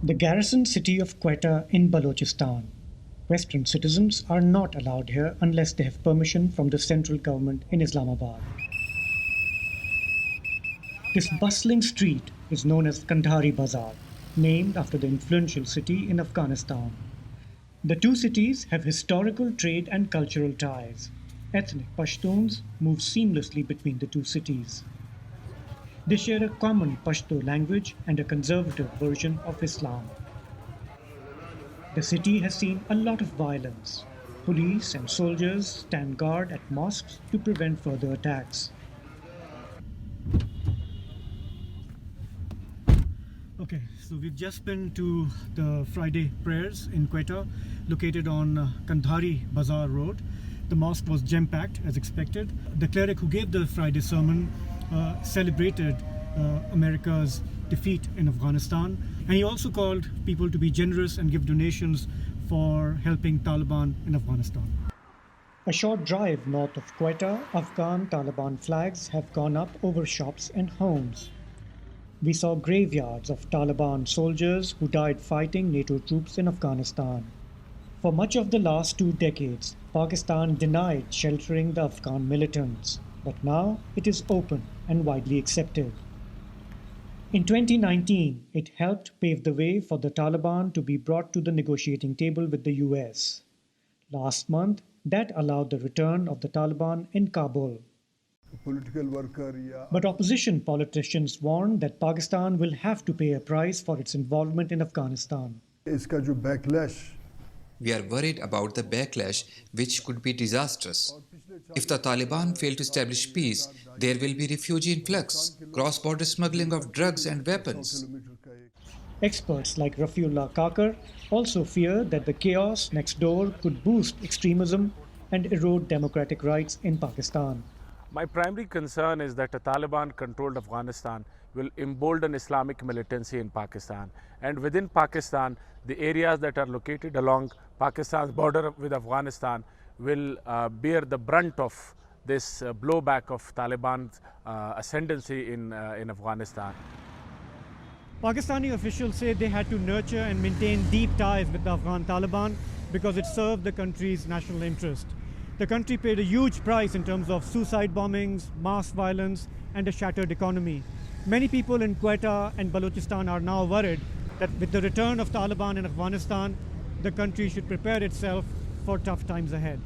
The garrison city of Quetta in Balochistan. Western citizens are not allowed here unless they have permission from the central government in Islamabad. This bustling street is known as Kandhari Bazaar, named after the influential city in Afghanistan. The two cities have historical trade and cultural ties. Ethnic Pashtuns move seamlessly between the two cities. They share a common Pashto language and a conservative version of Islam. The city has seen a lot of violence. Police and soldiers stand guard at mosques to prevent further attacks. Okay, so we've just been to the Friday prayers in Quetta, located on Kandhari Bazaar Road. The mosque was jam-packed as expected. The cleric who gave the Friday sermon celebrated America's defeat in Afghanistan, and he also called people to be generous and give donations for helping Taliban in Afghanistan. A short drive north of Quetta, Afghan Taliban flags have gone up over shops and homes. We saw graveyards of Taliban soldiers who died fighting NATO troops in Afghanistan. For much of the last 2 decades, Pakistan denied sheltering the Afghan militants, but now it is open and widely accepted. In 2019, it helped pave the way for the Taliban to be brought to the negotiating table with the US. Last month, that allowed the return of the Taliban in Kabul. But opposition politicians warn that Pakistan will have to pay a price for its involvement in Afghanistan. We are worried about the backlash, which could be disastrous. If the Taliban fail to establish peace, there will be refugee influx, cross-border smuggling of drugs and weapons. Experts like Rafiullah Kakar also fear that the chaos next door could boost extremism and erode democratic rights in Pakistan. My primary concern is that a Taliban-controlled Afghanistan will embolden Islamic militancy in Pakistan. And within Pakistan, the areas that are located along Pakistan's border with Afghanistan will bear the brunt of this blowback of Taliban's ascendancy in Afghanistan. Pakistani officials say they had to nurture and maintain deep ties with the Afghan Taliban because it served the country's national interest. The country paid a huge price in terms of suicide bombings, mass violence, and a shattered economy. Many people in Quetta and Balochistan are now worried that with the return of Taliban in Afghanistan, the country should prepare itself for tough times ahead.